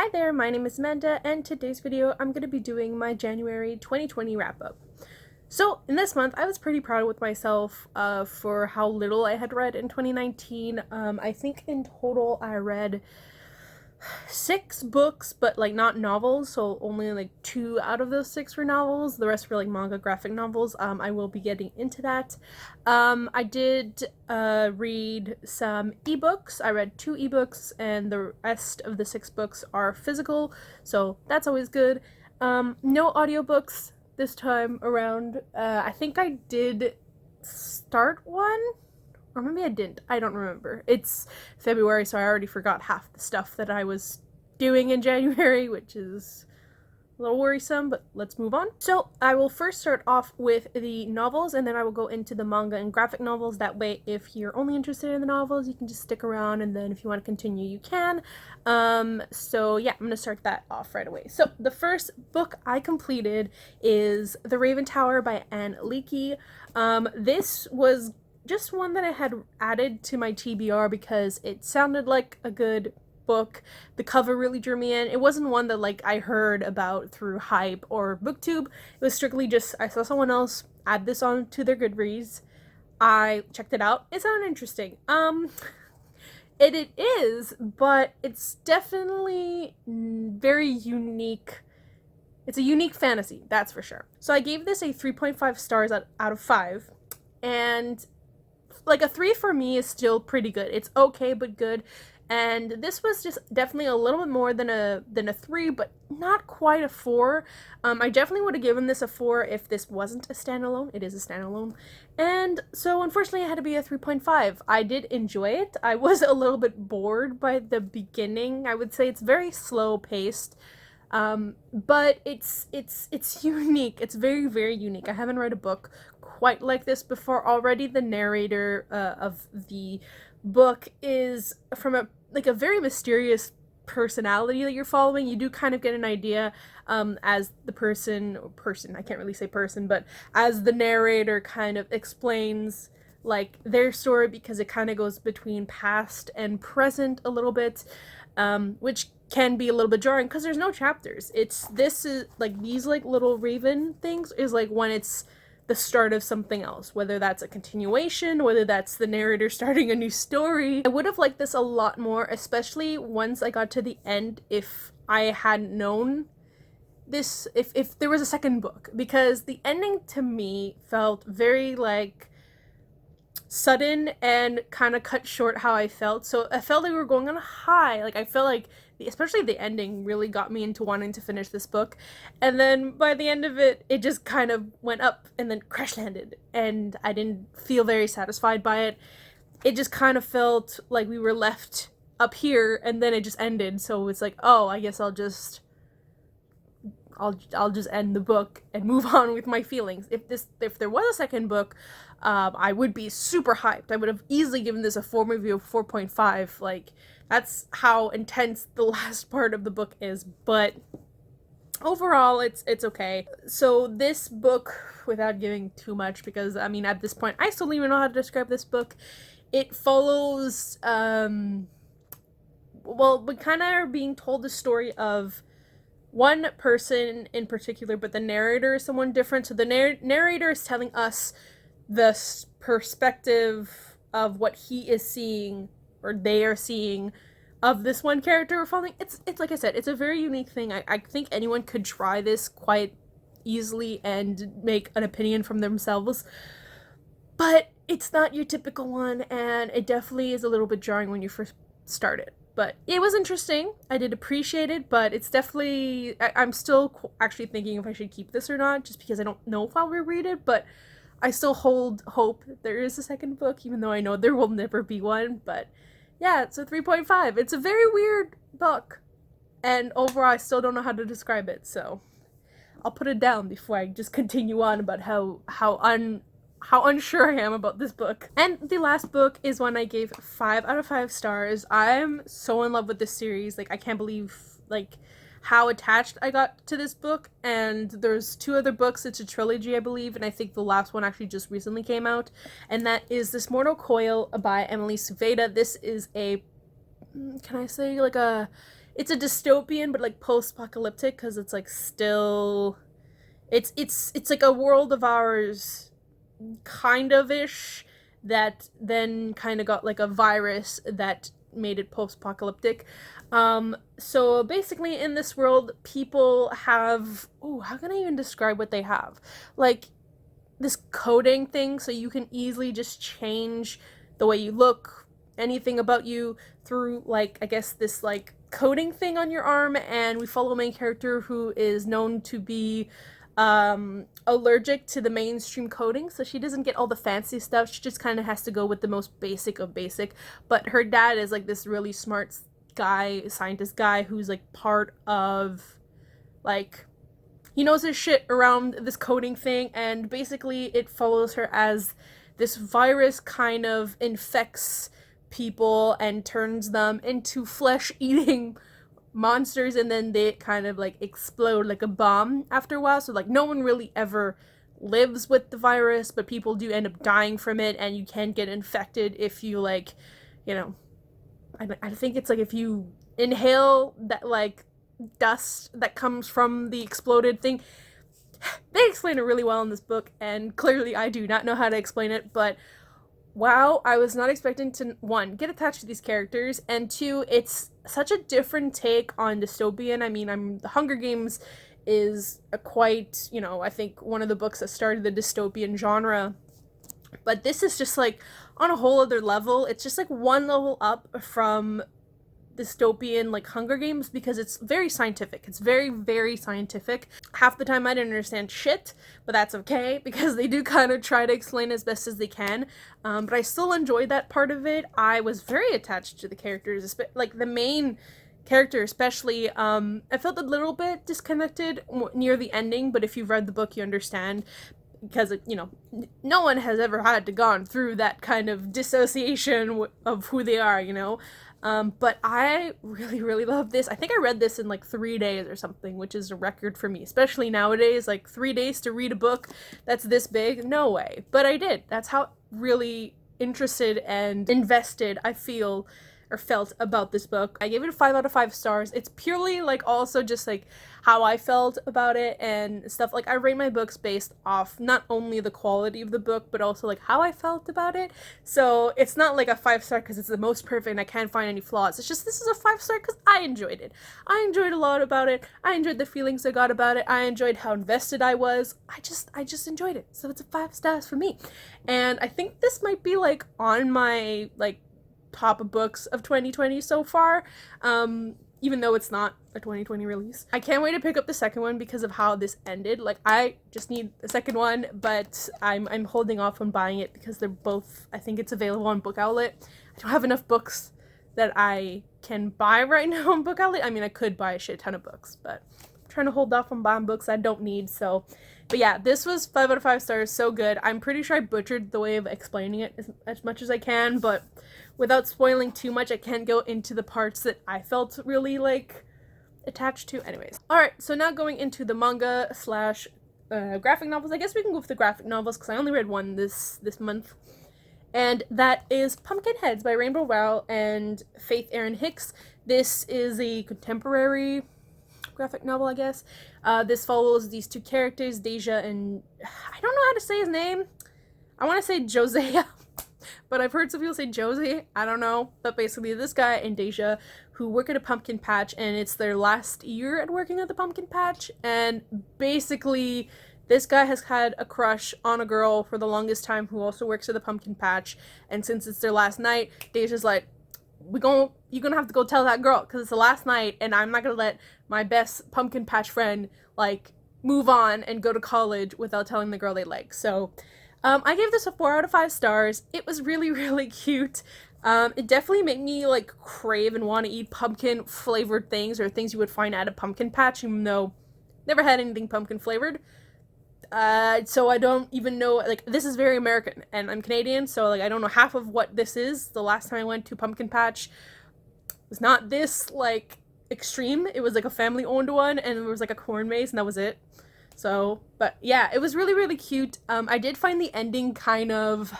Hi there, my name is Amanda, and today's video I'm going to be doing my January 2020 wrap-up. So, in this month, I was pretty proud with myself for how little I had read in 2019. I think in total I read 6 books, but like not novels, so only like 2 out of those 6 were novels. The rest were like manga graphic novels. I will be getting into that. I did read some ebooks. I read 2 ebooks, and the rest of the 6 books are physical, so that's always good. No audiobooks this time around. I think I did start one, or maybe I didn't. I don't remember. It's February, so I already forgot half the stuff that I was doing in January, which is a little worrisome, but let's move on. So I will first start off with the novels, and then I will go into the manga and graphic novels. That way, if you're only interested in the novels, you can just stick around, and then if you want to continue, you can. So yeah, I'm going to start that off right away. So the first book I completed is The Raven Tower by Anne Leakey. This was just one that I had added to my TBR because it sounded like a good book. The cover really drew me in. It wasn't one that like I heard about through hype or booktube. It was strictly just I saw someone else add this on to their Goodreads. I checked it out. It sounded interesting. It is, but it's definitely very unique. It's a unique fantasy, that's for sure. So I gave this a 3.5 stars out of 5, and like a 3 for me is still pretty good. It's okay but good, and this was just definitely a little bit more than a 3, but not quite a 4. I definitely would have given this a 4 if this wasn't a standalone. It is a standalone, and so unfortunately it had to be a 3.5. I did enjoy it. I was a little bit bored by the beginning. I would say it's very slow paced. But it's unique. It's very, very unique. I haven't read a book quite like this before. Already the narrator of the book is from a very mysterious personality that you're following. You do kind of get an idea as the person, I can't really say person, but as the narrator kind of explains like their story, because it kind of goes between past and present a little bit, which can be a little bit jarring because there's no chapters. This is like these like little raven things is like when it's the start of something else, whether that's a continuation, whether that's the narrator starting a new story. I would have liked this a lot more, especially once I got to the end, if I hadn't known this, if there was a second book, because the ending to me felt very like sudden and kind of cut short how I felt. So I felt like we were going on a high. Like I felt like especially the ending really got me into wanting to finish this book, and then by the end of it, it just kind of went up and then crash landed, and I didn't feel very satisfied by it. It just kind of felt like we were left up here, and then it just ended. So it's like, oh, I guess I'll just end the book and move on with my feelings. If there was a second book, I would be super hyped. I would have easily given this a 4, maybe a 4.5. Like, that's how intense the last part of the book is. But overall, it's okay. So this book, without giving too much, because I mean at this point I still don't even know how to describe this book. It follows we kind of are being told the story of one person in particular, but the narrator is someone different. So the narrator is telling us the perspective of what he is seeing, or they are seeing, of this one character we're following. It's like I said, it's a very unique thing. I think anyone could try this quite easily and make an opinion from themselves, but it's not your typical one, and it definitely is a little bit jarring when you first start it. But it was interesting. I did appreciate it, but it's definitely... I'm still actually thinking if I should keep this or not, just because I don't know if I'll reread it, but I still hold hope that there is a second book, even though I know there will never be one. But yeah, it's a 3.5. It's a very weird book, and overall I still don't know how to describe it, so I'll put it down before I just continue on about how unsure I am about this book. And the last book is one I gave 5 out of 5 stars. I'm so in love with this series. Like, I can't believe like how attached I got to this book. And there's 2 other books. It's a trilogy, I believe, and I think the last one actually just recently came out, and that is This Mortal Coil by Emily Suveda. This is a, can I say, like it's a dystopian but like post-apocalyptic, because it's like still it's like a world of ours kind of ish that then kind of got like a virus that made it post-apocalyptic. So basically in this world, people have, oh, how can I even describe what they have? Like this coding thing, so you can easily just change the way you look, anything about you through like, I guess, this like coding thing on your arm. And we follow a main character who is known to be allergic to the mainstream coding, so she doesn't get all the fancy stuff. She just kind of has to go with the most basic of basic. But her dad is like this really smart guy, scientist guy, who's like part of like, he knows his shit around this coding thing. And basically it follows her as this virus kind of infects people and turns them into flesh eating monsters, and then they kind of like explode like a bomb after a while. So like no one really ever lives with the virus, but people do end up dying from it, and you can get infected if you like, you know, I think it's like if you inhale that like dust that comes from the exploded thing. They explain it really well in this book, and clearly I do not know how to explain it, but wow, I was not expecting to, one, get attached to these characters, and two, it's such a different take on dystopian. I mean, The Hunger Games is a quite, you know, I think one of the books that started the dystopian genre, but this is just like on a whole other level. It's just like one level up from dystopian like Hunger Games, because it's very scientific. It's very, very scientific. Half the time I didn't understand shit, but that's okay, because they do kind of try to explain as best as they can. But I still enjoyed that part of it. I was very attached to the characters, like the main character especially. I felt a little bit disconnected near the ending, but if you've read the book you understand, because, you know, no one has ever had to gone through that kind of dissociation of who they are, you know. But I really, really love this. I think I read this in like 3 days or something, which is a record for me, especially nowadays. Like 3 days to read a book that's this big? No way. But I did. That's how really interested and invested I feel or felt about this book. I gave it a 5 out of 5 stars. It's purely like also just like how I felt about it and stuff. Like I rate my books based off not only the quality of the book, but also like how I felt about it. So it's not like a 5-star because it's the most perfect and I can't find any flaws. It's just, this is a 5-star because I enjoyed it. I enjoyed a lot about it. I enjoyed the feelings I got about it. I enjoyed how invested I was. I just enjoyed it. So it's a 5 stars for me. And I think this might be like on my like top of books of 2020 so far, even though it's not a 2020 release. I can't wait to pick up the second one because of how this ended. Like I just need the second one, but I'm holding off on buying it because they're both, I think it's available on Book Outlet. I don't have enough books that I can buy right now on Book Outlet. I mean, I could buy a shit ton of books, but I'm trying to hold off on buying books I don't need. So, but yeah, this was 5 out of 5 stars. So good. I'm pretty sure I butchered the way of explaining it as much as I can, but without spoiling too much, I can't go into the parts that I felt really like attached to. Anyways, all right, so now going into the manga slash graphic novels. I guess we can go with the graphic novels because I only read one this month, and that is Pumpkinheads by Rainbow Rowell and Faith Erin Hicks. This is a contemporary graphic novel, I guess. This follows these two characters, Deja and, I don't know how to say his name. I want to say Josiah, but I've heard some people say Josie. I don't know. But basically this guy and Deja who work at a pumpkin patch, and it's their last year at working at the pumpkin patch. And basically this guy has had a crush on a girl for the longest time who also works at the pumpkin patch. And since it's their last night, Deja's like, you're gonna have to go tell that girl because it's the last night and I'm not gonna let my best pumpkin patch friend like move on and go to college without telling the girl they like. So I gave this a 4 out of 5 stars. It was really, really cute. It definitely made me like crave and want to eat pumpkin flavored things or things you would find at a pumpkin patch, even though never had anything pumpkin flavored. So I don't even know, like, this is very American, and I'm Canadian, so, like, I don't know half of what this is. The last time I went to pumpkin patch was not this, like, extreme. It was, like, a family-owned one, and there was, like, a corn maze, and that was it. So, but, yeah, it was really, really cute. I did find the ending kind of,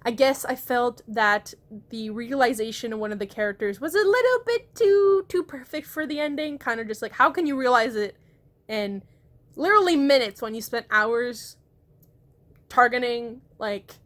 I guess I felt that the realization of one of the characters was a little bit too perfect for the ending. Kind of just like, how can you realize it in literally minutes when you spent hours targeting like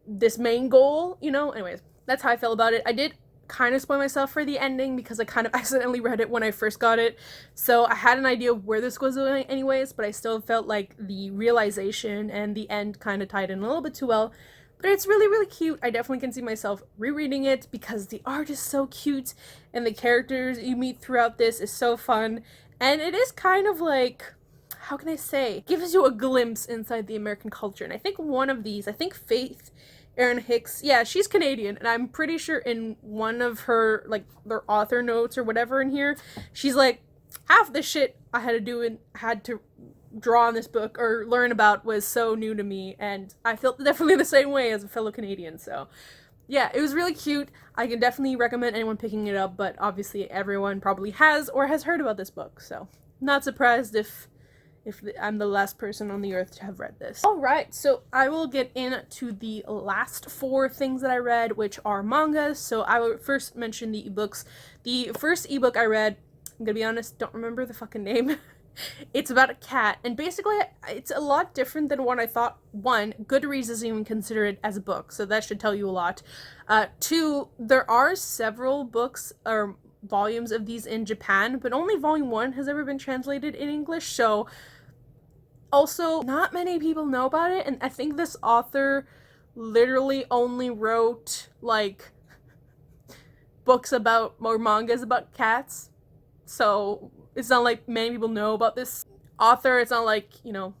this main goal, you know? Anyways, that's how I felt about it. I did kind of spoil myself for the ending because I kind of accidentally read it when I first got it. So I had an idea of where this was going anyways, but I still felt like the realization and the end kind of tied in a little bit too well. But it's really, really cute. I definitely can see myself rereading it because the art is so cute and the characters you meet throughout this is so fun. And it is kind of like, how can I say, gives you a glimpse inside the American culture. And I think one of these, I think Faith Erin Hicks, yeah, she's Canadian, and I'm pretty sure in one of her, like, their author notes or whatever in here, she's like, half the shit I had to do and had to draw on this book or learn about was so new to me, and I felt definitely the same way as a fellow Canadian. So yeah, it was really cute. I can definitely recommend anyone picking it up, but obviously everyone probably has or has heard about this book, so not surprised if I'm the last person on the earth to have read this. Alright, so I will get into the last 4 things that I read, which are mangas. So I will first mention the ebooks. The first ebook I read, I'm gonna be honest, don't remember the fucking name. It's about a cat, and basically it's a lot different than what I thought. 1, Goodreads doesn't even consider it as a book, so that should tell you a lot. 2, there are several books or volumes of these in Japan, but only volume 1 has ever been translated in English, so also not many people know about it, and I think this author literally only wrote like books about or mangas about cats, so it's not like many people know about this author. It's not like, you know,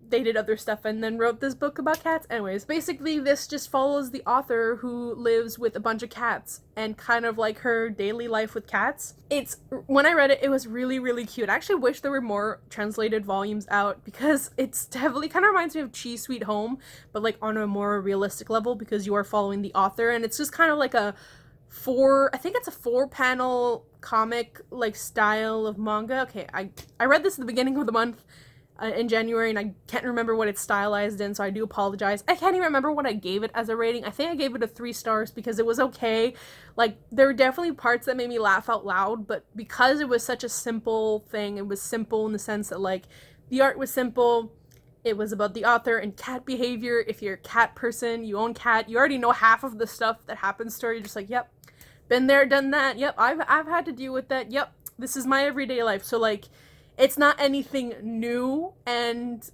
they did other stuff and then wrote this book about cats. Anyways, basically this just follows the author who lives with a bunch of cats and kind of like her daily life with cats. It's, when I read it, it was really, really cute. I actually wish there were more translated volumes out because it's definitely kind of reminds me of Cheese Sweet Home, but like on a more realistic level because you are following the author, and it's just kind of like a I think it's a 4-panel comic like style of manga. Okay, I read this at the beginning of the month in January, and I can't remember what it's stylized in, so I do apologize. I can't even remember what I gave it as a rating. I think I gave it a 3 stars because it was okay. Like, there were definitely parts that made me laugh out loud, but because it was such a simple thing, it was simple in the sense that, like, the art was simple, it was about the author and cat behavior. If you're a cat person, you own cat, you already know half of the stuff that happens to her. You're just like, yep, been there, done that. Yep, I've had to deal with that. Yep, this is my everyday life. So, like, it's not anything new, and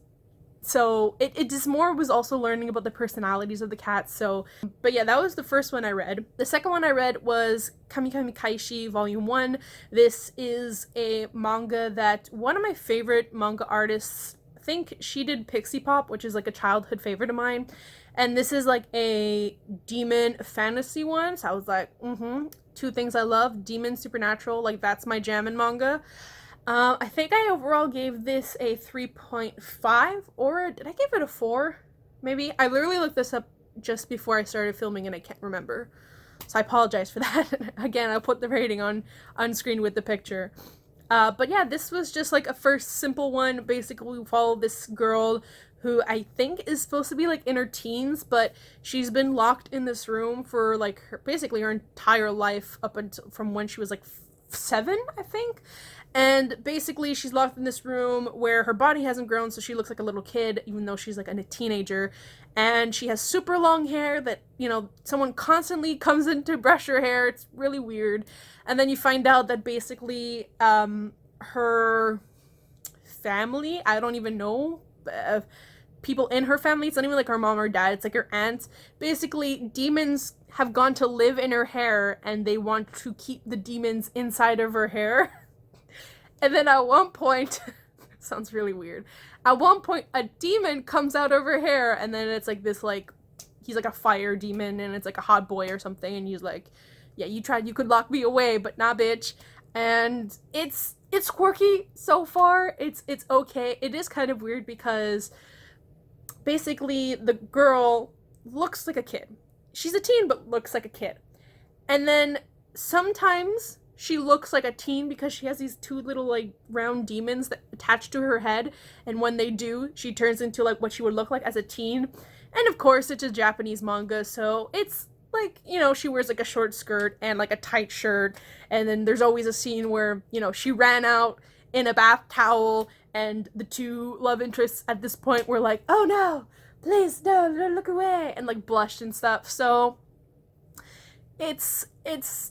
so it just more was also learning about the personalities of the cats. So, but yeah, that was the first one I read. The second one I read was Kami Kami Kaishi Volume 1. This is a manga that one of my favorite manga artists, I think she did Pixie Pop, which is like a childhood favorite of mine. And this is like a demon fantasy one. So I was like, 2 things I love, demon, supernatural, like that's my jam in manga. I think I overall gave this a 3.5, or did I give it a 4? Maybe? I literally looked this up just before I started filming and I can't remember. So I apologize for that. Again, I'll put the rating on screen with the picture. But yeah, this was just like a first simple one. Basically, we follow this girl who I think is supposed to be like in her teens, but she's been locked in this room for like basically her entire life up until from when she was like 7, I think. And basically she's locked in this room where her body hasn't grown, so she looks like a little kid even though she's like a teenager, and she has super long hair that, you know, someone constantly comes in to brush her hair. It's really weird. And then you find out that basically her family, I don't even know, people in her family, it's not even like her mom or dad, it's like her aunt, basically demons have gone to live in her hair and they want to keep the demons inside of her hair. And then at one point, sounds really weird, at one point a demon comes out of her hair, and then it's like this, like, he's like a fire demon and it's like a hot boy or something, and he's like, yeah, you could lock me away, but nah, bitch. And it's quirky so far. It's okay. It is kind of weird because basically the girl looks like a kid. She's a teen but looks like a kid. And then sometimes she looks like a teen because she has these 2 little like round demons that attach to her head, and when they do, she turns into like what she would look like as a teen. And of course, it's a Japanese manga, so it's like, you know, she wears like a short skirt and like a tight shirt, and then there's always a scene where, you know, she ran out in a bath towel, and the two love interests at this point were like, oh no, please, no, look away, and like blushed and stuff. So it's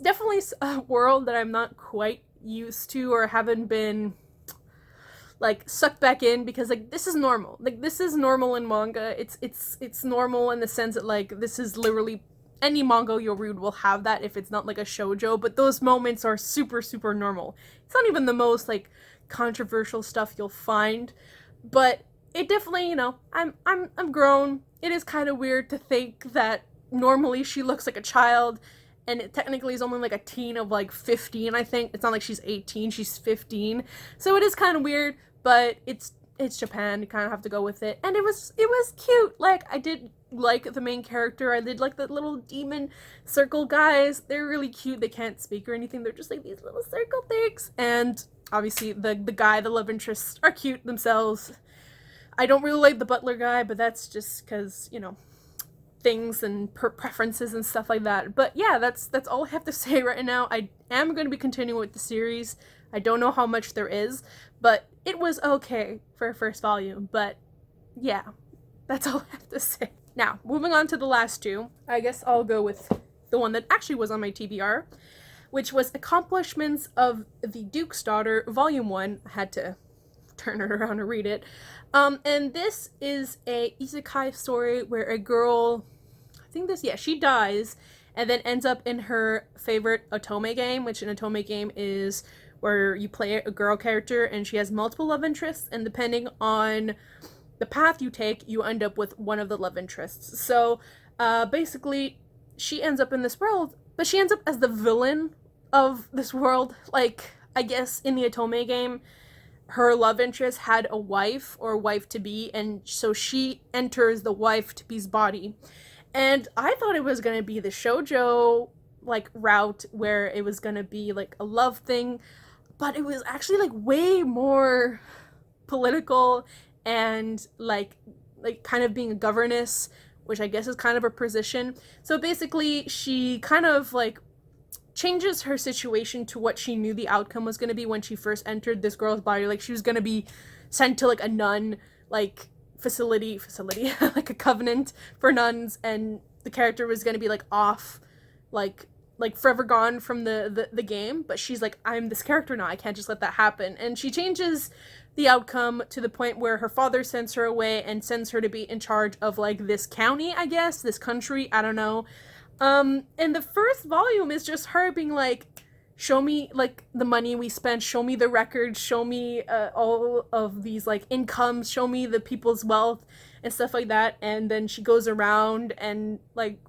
definitely a world that I'm not quite used to or haven't been like sucked back in, because like this is normal. Like this is normal in manga. It's normal in the sense that like this is literally any manga you'll read will have that if it's not like a shoujo, but those moments are super super normal. It's not even the most like controversial stuff you'll find, but it definitely, you know, I'm grown. It is kind of weird to think that normally she looks like a child, and it technically is only like a teen of like 15, I think. It's not like she's 18, she's 15. So it is kind of weird, but it's Japan, you kind of have to go with it. And it was cute. Like, I did like the main character. I did like the little demon circle guys. They're really cute. They can't speak or anything. They're just like these little circle things. And obviously the guy, the love interests are cute themselves. I don't really like the butler guy, but that's just because, you know, things and preferences and stuff like that. But yeah, that's all I have to say right now. I am going to be continuing with the series. I don't know how much there is, but it was okay for a first volume. But yeah, that's all I have to say. Now, moving on to the last two, I guess I'll go with the one that actually was on my TBR, which was Accomplishments of the Duke's Daughter, Volume 1. I had to turn it around and read it. And this is a isekai story where a girl, she dies and then ends up in her favorite otome game, which an otome game is where you play a girl character and she has multiple love interests, and depending on the path you take, you end up with one of the love interests. So basically, she ends up in this world, but she ends up as the villain of this world. Like, I guess in the otome game, her love interest had a wife or wife-to-be, and so she enters the wife-to-be's body. And I thought it was going to be the shoujo, like, route, where it was going to be, like, a love thing, but it was actually, like, way more political and, like kind of being a governess, which I guess is kind of her position. So basically, she kind of, like, changes her situation to what she knew the outcome was going to be when she first entered this girl's body. Like, she was going to be sent to, like, a nun, like, facility, like a covenant for nuns, and the character was going to be, like, off, like forever gone from the game, but she's like, I'm this character now, I can't just let that happen. And she changes the outcome to the point where her father sends her away and sends her to be in charge of, like, this county, I guess, this country, I don't know. And the first volume is just her being like, show me, like, the money we spent, show me the records, show me all of these, like, incomes, show me the people's wealth and stuff like that. And then she goes around and, like,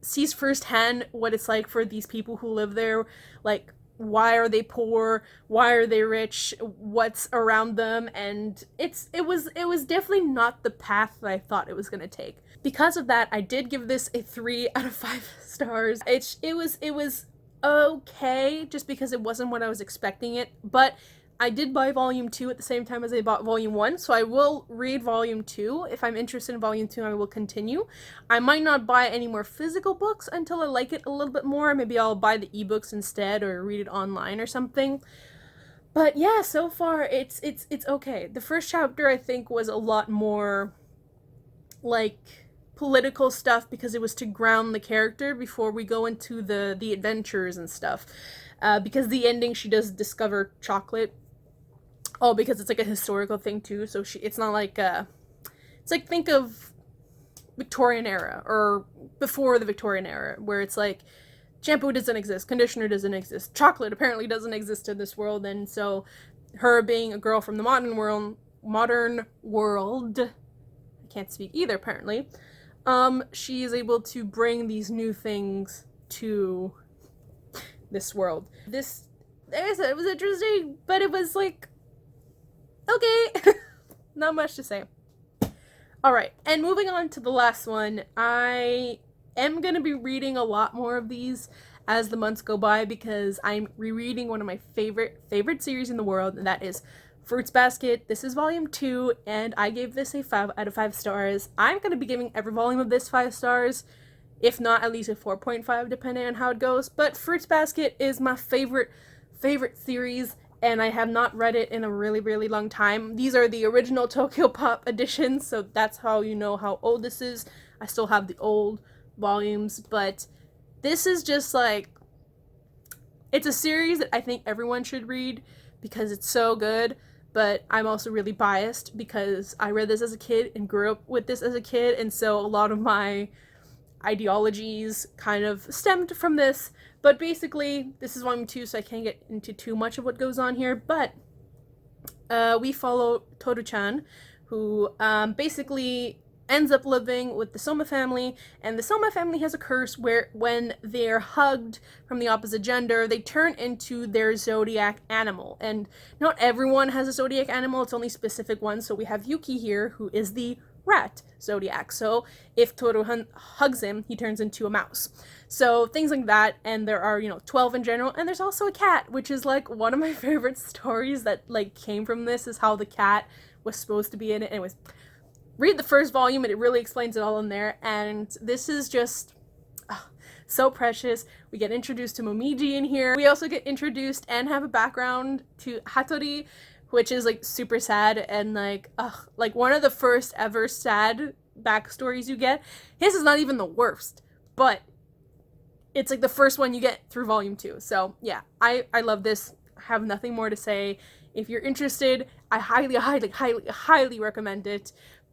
sees firsthand what it's like for these people who live there. Like, why are they poor, why are they rich, what's around them. And it was definitely not the path that I thought it was going to take. Because of that, I did give this a 3 out of 5 stars. It was okay, just because it wasn't what I was expecting it, but I did buy Volume 2 at the same time as I bought Volume 1, so I will read Volume 2. If I'm interested in Volume 2, I will continue. I might not buy any more physical books until I like it a little bit more. Maybe I'll buy the ebooks instead or read it online or something. But yeah, so far it's okay. The first chapter, I think, was a lot more, like, political stuff, because it was to ground the character before we go into the adventures and stuff. Because the ending, she does discover chocolate. Oh, because it's like a historical thing too, so it's not like it's like, think of Victorian era or before the Victorian era, where it's like shampoo doesn't exist, conditioner doesn't exist, chocolate apparently doesn't exist in this world. And so her being a girl from the modern world, I can't speak either apparently, she is able to bring these new things to this world. This, like I said, it was interesting, but it was like, okay. Not much to say. Alright, and moving on to the last one. I am going to be reading a lot more of these as the months go by, because I'm rereading one of my favorite series in the world, and that is Fruits Basket, this is volume 2, and I gave this a 5 out of 5 stars. I'm going to be giving every volume of this 5 stars, if not at least a 4.5 depending on how it goes. But Fruits Basket is my favorite series, and I have not read it in a really long time. These are the original Tokyo Pop editions, so that's how you know how old this is. I still have the old volumes, but this is just like, it's a series that I think everyone should read because it's so good, but I'm also really biased because I read this as a kid and grew up with this as a kid, and so a lot of my ideologies kind of stemmed from this. But basically, this is volume 2, so I can't get into too much of what goes on here, but we follow Toru-chan, who basically ends up living with the Soma family, and the Soma family has a curse where when they're hugged from the opposite gender, they turn into their zodiac animal. And not everyone has a zodiac animal, it's only specific ones. So we have Yuki here, who is the rat zodiac. So if Toru hugs him, he turns into a mouse. So things like that, and there are, 12 in general, and there's also a cat, which is like one of my favorite stories that like came from this, is how the cat was supposed to be in it. Anyways, read the first volume and it really explains it all in there, and this is just so precious. We get introduced to Momiji in here. We also get introduced and have a background to Hattori, which is like super sad, and like one of the first ever sad backstories you get. His is not even the worst, but it's like the first one you get through volume 2. So yeah, I love this. I have nothing more to say. If you're interested, I highly recommend it,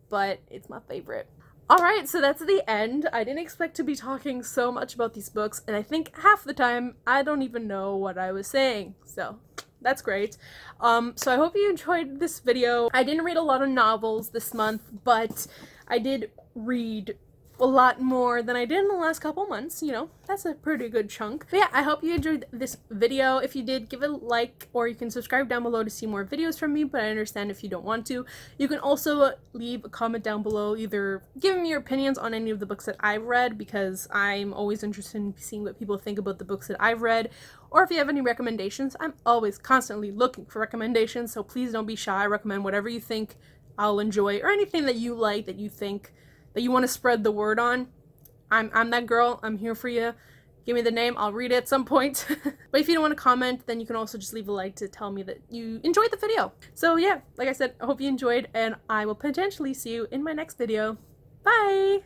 but it's my favorite. Alright, so that's the end. I didn't expect to be talking so much about these books, and I think half the time I don't even know what I was saying, so that's great. So I hope you enjoyed this video. I didn't read a lot of novels this month, but I did read a lot more than I did in the last couple months. That's a pretty good chunk. But yeah, I hope you enjoyed this video. If you did, give it a like, or you can subscribe down below to see more videos from me, but I understand if you don't want to. You can also leave a comment down below, either giving me your opinions on any of the books that I've read, because I'm always interested in seeing what people think about the books that I've read, or if you have any recommendations. I'm always constantly looking for recommendations, so please don't be shy. Recommend whatever you think I'll enjoy, or anything that you like, that you think that you want to spread the word on. I'm that girl. I'm here for you. Give me the name. I'll read it at some point. But if you don't want to comment, then you can also just leave a like to tell me that you enjoyed the video. So yeah, like I said, I hope you enjoyed, and I will potentially see you in my next video. Bye!